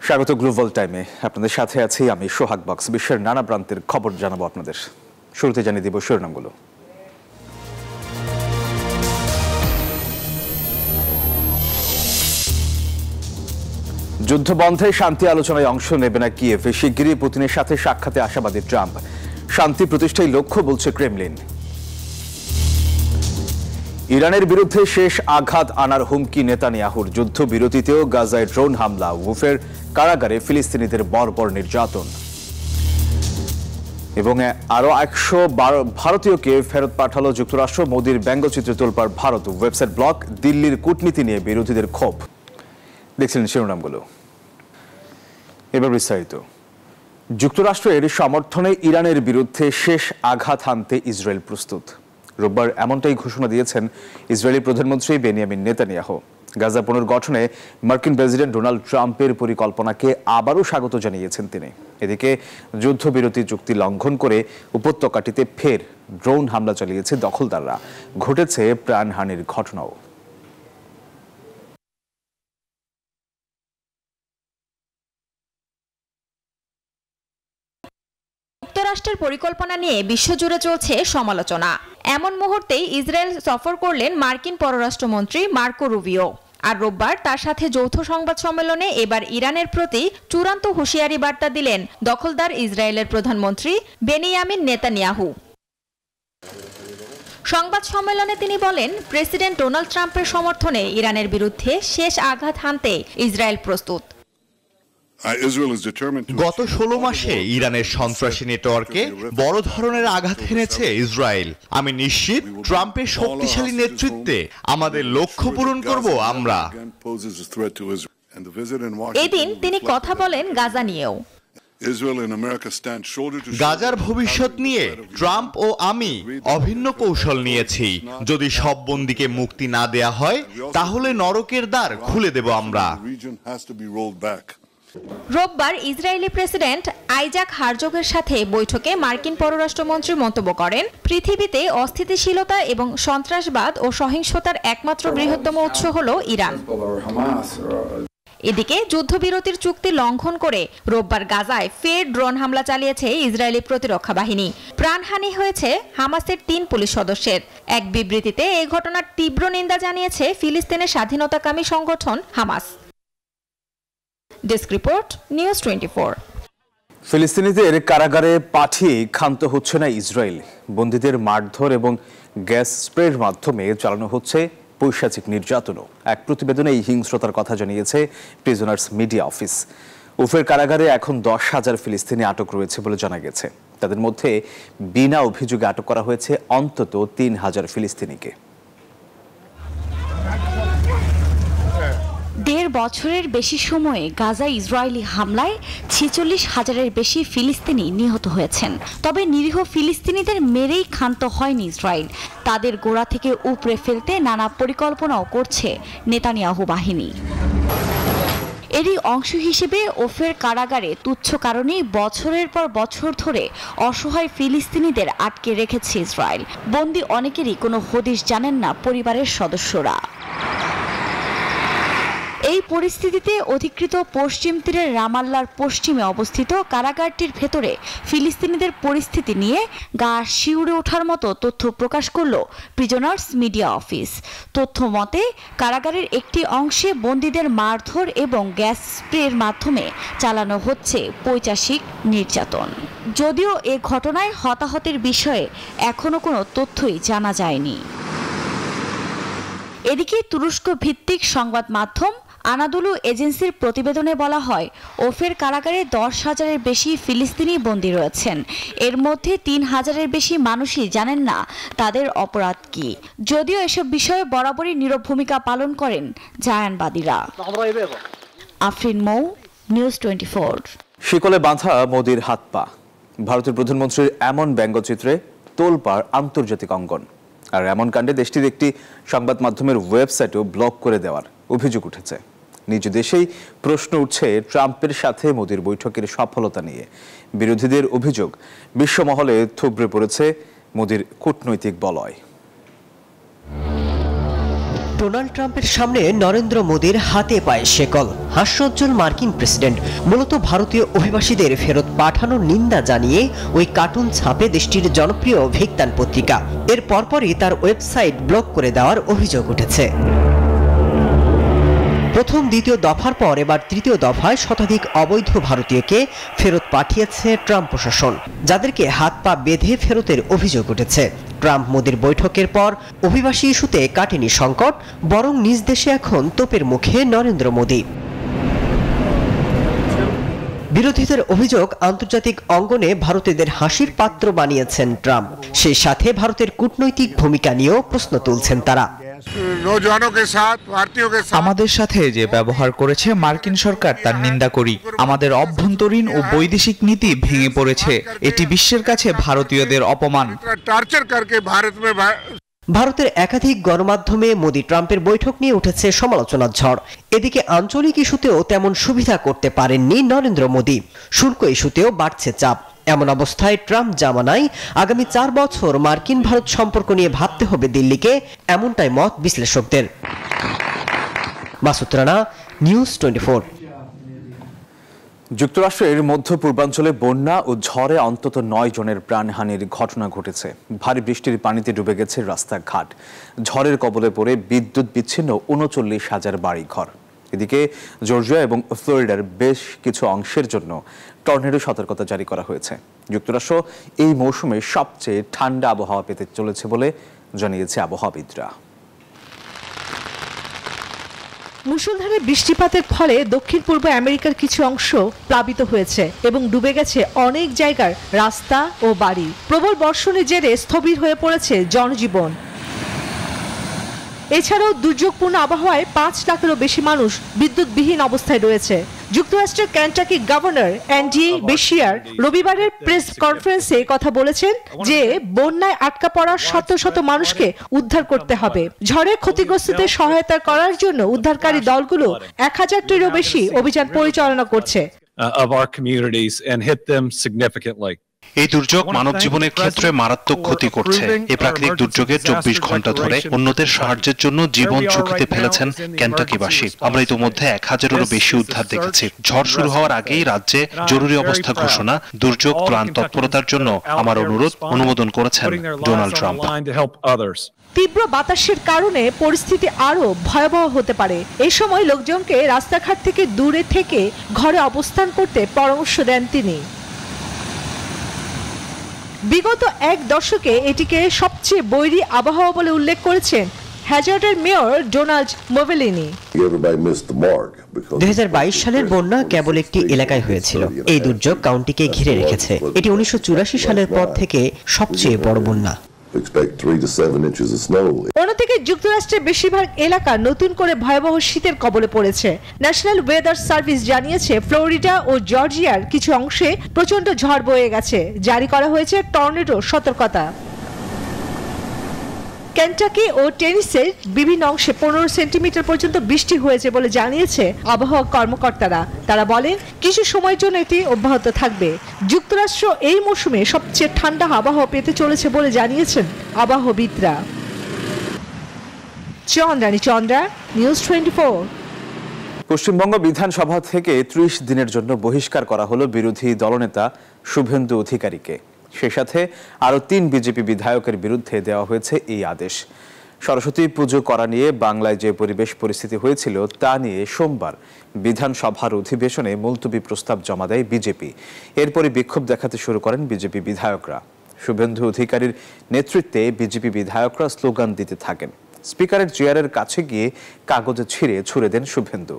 স্বাগত গ্লোবাল টাইমে। আপনাদের সাথে আছি আমি সোহাগ বক্স। বিশ্বের নানা প্রান্তের খবর জানাবো আপনাদের। শুরুতে জানিয়ে দিব শিরোনামগুলো। যুদ্ধ বন্ধে শান্তি আলোচনায় অংশ নেবে না কিয়েভ। শিগগিরই পুতিনের সাথে সাক্ষাতে আশাবাদী ট্রাম্প। শান্তি প্রতিষ্ঠায় লক্ষ্য বলছে ক্রেমলিন। ইরানের বিরুদ্ধে শেষ আঘাত আনার হুমকি নেতানিয়াহুর। যুদ্ধবিরতিতেও গাজায় ড্রোন হামলা। উফের কারাগারে ফিলিস্তিনিদের বর্বর নির্যাতন। এবং আরো 112 ভারতীয়কে ফেরত পাঠালো যুক্তরাষ্ট্র। মোদির ব্যঙ্গচিত্রে তোলপাড় ভারত। Website block. দিল্লির কূটনীতি নিয়ে বিরোধীদের ক্ষোভ। দেখছিলেন শিরোনামগুলো, এবার বিস্তারিত। যুক্তরাষ্ট্রের সমর্থনে ইরানের বিরুদ্ধে শেষ আঘাত হানতে ইসরায়েল প্রস্তুত। রোববার এমনটাই ঘোষণা দিয়েছেন ইসরায়েলি প্রধানমন্ত্রী বেনিয়ামিন নেতানিয়াহু। গাজা পুনর্গঠনে মার্কিন প্রেসিডেন্ট ডোনাল্ড ট্রাম্পের পরিকল্পনাকে আবারও স্বাগত জানিয়েছেন তিনি। এদিকে যুদ্ধবিরতি চুক্তি লঙ্ঘন করে উপত্যকাটিতে ফের ড্রোন হামলা চালিয়েছে দখলদাররা। ঘটেছে প্রাণহানির ঘটনাও। যুক্তরাষ্ট্রের পরিকল্পনা নিয়ে বিশ্বজুড়ে চলছে সমালোচনা। এমন মুহূর্তেই ইসরায়েল সফর করলেন মার্কিন পররাষ্ট্রমন্ত্রী মার্কো রুবিও। আর রোববার তার সাথে যৌথ সংবাদ সম্মেলনে এবার ইরানের প্রতি চূড়ান্ত হুঁশিয়ারি বার্তা দিলেন দখলদার ইসরায়েলের প্রধানমন্ত্রী বেনিয়ামিন নেতানিয়াহু। সংবাদ সম্মেলনে তিনি বলেন, প্রেসিডেন্ট ডোনাল্ড ট্রাম্পের সমর্থনে ইরানের বিরুদ্ধে শেষ আঘাত হানতে ইসরায়েল প্রস্তুত। গত 16 মাসে ইরানের সন্ত্রাসী নেটওয়ার্কে বড় ধরনের আঘাত হেনেছে ইসরায়েল। আমি নিশ্চিত ট্রাম্পের শক্তিশালী নেতৃত্বে আমাদের লক্ষ্য পূরণ করব আমরা। এদিন তিনি কথা বলেন গাজা নিয়েও। গাজার ভবিষ্যৎ নিয়ে ট্রাম্প ও আমি অভিন্ন কৌশল নিয়েছি। যদি সব বন্দীকে মুক্তি না দেয়া হয় তাহলে নরকের দ্বার খুলে দেব আমরা। রোববার ইসরায়েলি প্রেসিডেন্ট আইজাক হারজগের সাথে বৈঠকে মার্কিন পররাষ্ট্রমন্ত্রী মন্তব্য করেন, পৃথিবীতে অস্থিতিশীলতা এবং সন্ত্রাসবাদ ও সহিংসতার একমাত্র বৃহত্তম উৎস হল ইরান। এদিকে যুদ্ধবিরতির চুক্তি লঙ্ঘন করে রোববার গাজায় ফের ড্রোন হামলা চালিয়েছে ইসরায়েলি প্রতিরক্ষা বাহিনী। প্রাণহানি হয়েছে হামাসের 3 পুলিশ সদস্যের। এক বিবৃতিতে এই ঘটনার তীব্র নিন্দা জানিয়েছে ফিলিস্তিনের স্বাধীনতাকামী সংগঠন হামাস। Desk report, news 24। ফিলিস্তিনিদের কারাগারে পাঠিয়ে ক্ষান্ত হচ্ছে না ইসরায়েল। বন্দীদের মারধর এবং গ্যাস স্প্রের মাধ্যমে চালানো হচ্ছে পৈশাচিক নির্যাতনও। এক প্রতিবেদনে এই হিংস্রতার কথা জানিয়েছে প্রিজনার্স মিডিয়া অফিস। উফের কারাগারে এখন 10,000 ফিলিস্তিনি আটক রয়েছে বলে জানা গেছে। তাদের মধ্যে বিনা অভিযোগে আটক করা হয়েছে অন্তত 3,000 ফিলিস্তিনিকে। 1.5 বছরের বেশি সময়ে গাজা ইসরায়েলি হামলায় 46,000-এর বেশি ফিলিস্তিনি নিহত হয়েছেন। তবে নিরীহ ফিলিস্তিনিদের মেরেই ক্ষান্ত হয়নি ইসরায়েল। তাদের গোড়া থেকে উপড়ে ফেলতে নানা পরিকল্পনাও করছে নেতানিয়াহু বাহিনী। এরই অংশ হিসেবে ওফের কারাগারে তুচ্ছ কারণেই বছরের পর বছর ধরে অসহায় ফিলিস্তিনিদের আটকে রেখেছে ইসরায়েল। বন্দী অনেকেরই কোনো হদিশ জানেন না পরিবারের সদস্যরা। এই পরিস্থিতিতে অধিকৃত পশ্চিম তীরের রামাল্লার পশ্চিমে অবস্থিত কারাগারটির ভেতরে ফিলিস্তিনিদের পরিস্থিতি নিয়ে গা শিউরে ওঠার মতো তথ্য প্রকাশ করল প্রিজনার্স মিডিয়া অফিস। তথ্য মতে কারাগারের একটি অংশে বন্দীদের মারধর এবং গ্যাস স্প্রের মাধ্যমে চালানো হচ্ছে পৈশাচিক নির্যাতন। যদিও এ ঘটনায় হতাহতের বিষয়ে এখনো কোনো তথ্যই জানা যায়নি। এদিকে তুরস্ক ভিত্তিক সংবাদ মাধ্যম আনাদুলু এজেন্সির প্রতিবেদনে বলা হয়, ওফের কারাগারে 10,000-এর বেশি ফিলিস্তিনি বন্দী রয়েছেন। এর মধ্যে 3,000-এর বেশি মানুষই জানেন না তাদের অপরাধ কি। যদিও এসব বিষয়ে বরাবরই নীরব ভূমিকা পালন করেন জায়ানবাদীরা। আফরিন মৌ, নিউজ 24। শিকলে বাঁধা মোদির হাত পা। ভারতের প্রধানমন্ত্রীর এমন ব্যঙ্গচিত্রে তোলপাড় আন্তর্জাতিক অঙ্গন। আর এমন কাণ্ডে দেশটির একটি সংবাদ মাধ্যমের ওয়েবসাইটও ব্লক করে দেওয়ার অভিযোগ উঠেছে। নিজ দেশেই প্রশ্ন উঠছে ট্রাম্পের সাথে মোদির বৈঠকের সফলতা নিয়ে। বিরোধীদের অভিযোগ, বিশ্বমহলে থুবড়ে পড়েছে মোদির কূটনৈতিক বলয়। ডোনাল্ড ট্রাম্পের সামনে নরেন্দ্র মোদীর হাতে পায়ে শেকল। হাস্যোজ্জ্বল মার্কিন প্রেসিডেন্ট মূলত ভারতীয় অভিবাসীদের ফেরত পাঠানোর নিন্দা জানিয়ে ওই কার্টুন ছাপে দেশটির জনপ্রিয় ভিক্তান পত্রিকা। এর পরপরই তার ওয়েবসাইট ব্লক করে দেওয়ার অভিযোগ উঠেছে। প্রথম দ্বিতীয় দফার পর এবার তৃতীয় দফায় শতাধিক অবৈধ ভারতীয়কে ফেরত পাঠিয়েছে ট্রাম্প প্রশাসন, যাদেরকে হাত পা বেঁধে ফেরতের অভিযোগ উঠেছে। ট্রাম্প মোদির বৈঠকের পর অভিবাসী ইস্যুতে কাটেনি সংকট, বরং নিজ দেশে এখন তোপের মুখে নরেন্দ্র মোদী। বিরোধীদের অভিযোগ, আন্তর্জাতিক অঙ্গনে ভারতীয়দের হাসির পাত্র বানিয়েছেন ট্রাম্প। সেই সাথে ভারতের কূটনৈতিক ভূমিকা নিয়েও প্রশ্ন তুলছেন তারা। আমাদের সাথে যে ব্যবহার করেছে মার্কিন সরকার তার নিন্দা করি। আমাদের অভ্যন্তরীণ ও বৈদেশিক নীতি ভেঙে পড়েছে। এটি বিশ্বের কাছে ভারতীয়দের অপমান। ভারতের একাধিক গণমাধ্যমে মোদি ট্রাম্পের বৈঠক নিয়ে উঠেছে সমালোচনার ঝড়। এদিকে আঞ্চলিক ইস্যুতেও তেমন সুবিধা করতে পারেননি নরেন্দ্র মোদী। শুল্ক ইস্যুতেও বাড়ছে চাপ। এমন অবস্থায় ট্রাম্প জামানায় আগামী 4 বছর মার্কিন ভারত সম্পর্ক নিয়ে ভাবতে হবে দিল্লিকে, এমনটাই মত বিশ্লেষকদের। মাসুদ রানা, নিউজ 24। যুক্তরাষ্ট্রের মধ্য পূর্বাঞ্চলে বন্যা ও ঝড়ে অন্তত 9 জনের প্রাণহানির ঘটনা ঘটেছে। ভারী বৃষ্টির পানিতে ডুবে গেছে রাস্তাঘাট। ঝড়ের কবলে পড়ে বিদ্যুৎ বিচ্ছিন্ন 39,000 বাড়িঘর। এদিকে জর্জিয়া এবং ফ্লোরিডার বেশ কিছু অংশের জন্য টর্নেডো সতর্কতা জারি করা হয়েছে। যুক্তরাষ্ট্র এই মৌসুমে সবচেয়ে ঠান্ডা আবহাওয়া পেতে চলেছে বলে জানিয়েছে আবহাওয়াবিদরা। মুষলধারে বৃষ্টিপাতের ফলে দক্ষিণ পূর্ব আমেরিকার কিছু অংশ প্লাবিত হয়েছে এবং ডুবে গেছে অনেক জায়গার রাস্তা ও বাড়ি। প্রবল বর্ষণের জেরে স্থবির হয়ে পড়েছে জনজীবন। এছাড়াও দুর্যোগপূর্ণ আবহাওয়ায় 5 লাখেরও বেশি মানুষ বিদ্যুৎবিহীন অবস্থায় রয়েছে। যুক্তরাষ্ট্রের কেন্টাকি গভর্নর অ্যান্ডি বেশিয়ার রবিবারের প্রেস কনফারেন্সে কথা বলেছেন যে বন্যায় আটকা পড়া শত শত মানুষকে উদ্ধার করতে হবে। ঝড়ে ক্ষতিগ্রস্তদের সহায়তা করার জন্য উদ্ধারকারী দলগুলো 1000-টিরও বেশি অভিযান পরিচালনা করছে। এই দুর্যোগ মানব জীবনের ক্ষেত্রে মারাত্মক ক্ষতি করছে। এই প্রাকৃতিক দুর্যোগে 24 ঘন্টা ধরে অন্যদের সাহায্যের জন্য জীবন ঝুঁকিতে ফেলেছেন কেন্টাকিবাসী। আমরা ইতোমধ্যে 1000-এরও বেশি উদ্ধার দেখেছি। ঝড় শুরু হওয়ার আগেই রাজ্যে জরুরি অবস্থা ঘোষণা, দুর্যোগ ত্রাণ তৎপরতার জন্য আমার অনুমোদন করেছেন ডোনাল্ড ট্রাম্প। তীব্র বাতাসের কারণে পরিস্থিতি আরো ভয়াবহ হতে পারে। এই সময় লোকজনকে রাস্তাঘাট থেকে দূরে থেকে ঘরে অবস্থান করতে পরামর্শ দেন তিনি। বিগত 1 দশকে এটিকে সবচেয়ে বৈরী আবহাওয়া বলে উল্লেখ করেছেন হ্যাজার্ডের মেয়র ডোনাল্ড মোভেলিনি। 2022 সালের বন্যা কেবল একটি এলাকায় হয়েছিল। এই দুর্যোগ কাউন্টিকে ঘিরে রেখেছে। এটি 1984 সালের পর থেকে সবচেয়ে বড় বন্যা। অন্যদিকে যুক্তরাষ্ট্রের বেশিরভাগ এলাকা নতুন করে ভয়াবহ শীতের কবলে পড়েছে। ন্যাশনাল ওয়েদার সার্ভিস জানিয়েছে ফ্লোরিডা ও জর্জিয়ার কিছু অংশে প্রচন্ড ঝড় বয়ে গেছে। জারি করা হয়েছে টর্নেডো সতর্কতা। কেন্টাকি ও টেনেসির বিভিন্ন অংশে 15 সেন্টিমিটার পর্যন্ত বৃষ্টি হয়েছে বলে জানিয়েছে আবহাওয়া কর্মকর্তারা। তারা বলেন কিছু সময়ের জন্য এটি অব্যাহত থাকবে। যুক্তরাষ্ট্র এই মৌসুমে সবচেয়ে ঠান্ডা আবহাওয়া পেতে চলেছে বলে জানিয়েছেন আবহাওয়াবিদরা। চন্দ্রা, নিউজ 24। পশ্চিমবঙ্গ বিধানসভা থেকে 30 দিনের জন্য বহিষ্কার করা হলো বিরোধী দলনেতা শুভেন্দু অধিকারীকে। সেই সাথে আরও 3 বিজেপি বিধায়কের বিরুদ্ধে দেওয়া হয়েছে এই আদেশ। সরস্বতী পুজো করা নিয়ে বাংলায় যে পরিবেশ পরিস্থিতি হয়েছিল তা নিয়ে সোমবার বিধানসভার অধিবেশনে মুলতবি প্রস্তাব জমা দেয় বিজেপি। এরপরই বিক্ষোভ দেখাতে শুরু করেন বিজেপি বিধায়করা। শুভেন্দু অধিকারীর নেতৃত্বে বিজেপি বিধায়করা স্লোগান দিতে থাকেন। স্পিকারের চেয়ারের কাছে গিয়ে কাগজে ছিঁড়ে ছুড়ে দেন শুভেন্দু।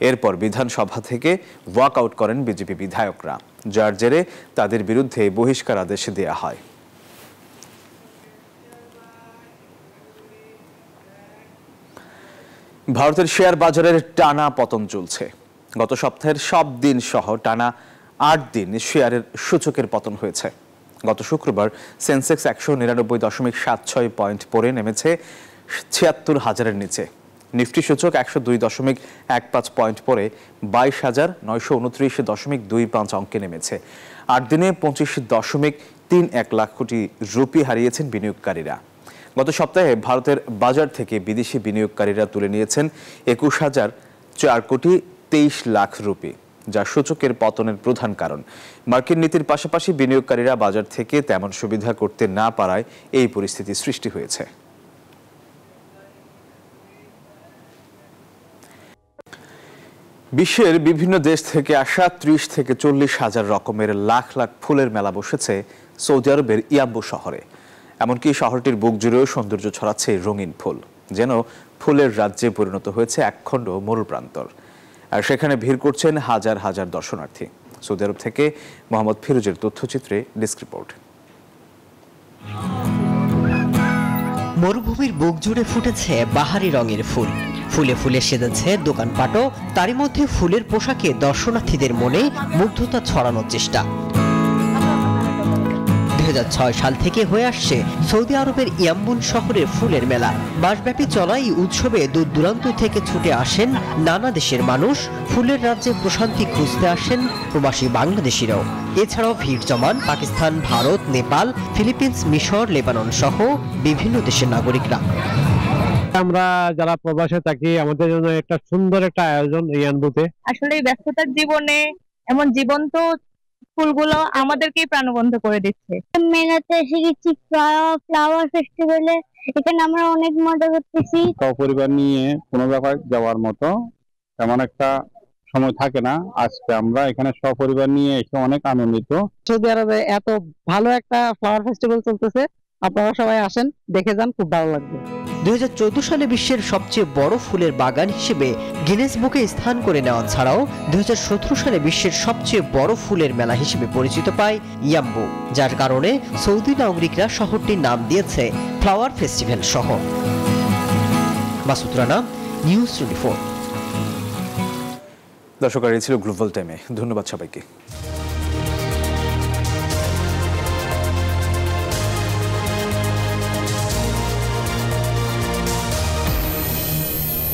এরপর বিধানসভা থেকে ওয়াকআউট করেন বিজেপি বিধায়করা, যার জেরে তাদের বিরুদ্ধে বহিষ্কার আদেশ দেয়া হয়। ভারতের শেয়ার বাজারের টানা পতন চলছে। গত সপ্তাহের সব দিন সহ টানা 8 দিন শেয়ারের সূচকের পতন হয়েছে। গত শুক্রবার সেন্সেক্স 199.76 পয়েন্ট পড়ে নেমেছে 76,000-এর নিচে। নিফটি সূচক 102.15 পয়েন্ট পরে 22,929.25 অঙ্কে নেমেছে। 8 দিনে 25.31 লাখ কোটি রুপি হারিয়েছেন বিনিয়োগকারীরা। গত সপ্তাহে ভারতের বাজার থেকে বিদেশি বিনিয়োগকারীরা তুলে নিয়েছেন 21,423 রুপি, যা সূচকের পতনের প্রধান কারণ। মার্কিন নীতির পাশাপাশি বিনিয়োগকারীরা বাজার থেকে তেমন সুবিধা করতে না পারায় এই পরিস্থিতি সৃষ্টি হয়েছে। বিশ্বের বিভিন্ন দেশ থেকে আসা 30 থেকে 40 হাজার রকমের লাখ লাখ ফুলের মেলা বসেছে সৌদি আরবের ইয়াম্বু শহরে। এমনকি শহরটির বুক জুড়েও সৌন্দর্য ছড়াচ্ছে রঙিন ফুল, যেন ফুলের রাজ্যে পরিণত হয়েছে একখণ্ড মরুপ্রান্তর। আর সেখানে ভিড় করছেন হাজার হাজার দর্শনার্থী। সৌদি আরব থেকে মোহাম্মদ ফিরোজের তথ্যচিত্রে ডেস্ক রিপোর্ট। মরুভূমির বুক জুড়ে ফুটেছে বাহারি রঙের ফুল, ফুলে ফুলে সেজেছে দোকানপাটও। তারই মধ্যে ফুলের পোশাকে দর্শনার্থীদের মনে মুগ্ধতা ছড়ানোর চেষ্টা। 2006 সাল থেকে হয়ে আসছে সৌদি আরবের ইয়াম্বুন শহরের ফুলের মেলা। মাসব্যাপী চলা এই উৎসবে দূর দূরান্ত থেকে ছুটে আসেন নানা দেশের মানুষ। ফুলের রাজ্যে প্রশান্তি খুঁজতে আসেন প্রবাসী বাংলাদেশিরাও। এছাড়াও ভিড় জমান পাকিস্তান, ভারত, নেপাল, ফিলিপিন্স, মিশর, লেবানন সহ বিভিন্ন দেশের নাগরিকরা। আমরা যারা প্রবাসে থাকি, আমাদের জন্য একটা সুন্দর একটা আয়োজন ইয়াম্বুতে। আসলে এই ব্যস্ততার জীবনে এমন জীবন্ত ফুলগুলো আমাদেরকেই প্রাণবন্ত করে দিচ্ছে। মেলাতে এসে গেছি ফ্লাওয়ার ফেস্টিভ্যালে, এখানে আমরা অনেক মজা করতেছি। পরিবার নিয়ে কোনো জায়গায় যাওয়ার মতো তেমন একটা সময় থাকে না। আজকে আমরা এখানে সপরিবার নিয়ে এসে অনেক আনন্দিত। সৌদি আরবে এত ভালো একটা ফ্লাওয়ার ফেস্টিভ্যাল চলতেছে, আপনারা সবাই আসেন, দেখে যান, খুব ভালো লাগবে। 2014 সালে বিশ্বের সবচেয়ে বড় ফুলের বাগান হিসেবে গিনেস বুকে স্থান করে নেওয়া ছাড়াও 2017 সালে বিশ্বের সবচেয়ে বড় ফুলের মেলা হিসেবে পরিচিত পায় ইয়াম্বু, যার কারণে সৌদি নাগরিকরা শহরটির নাম দিয়েছে ফ্লাওয়ার ফেস্টিভ্যাল শহর। মাসুদ রানা, নিউজ 24। দর্শক, এই ছিল গ্লোবাল টাইমে। ধন্যবাদ সবাইকে।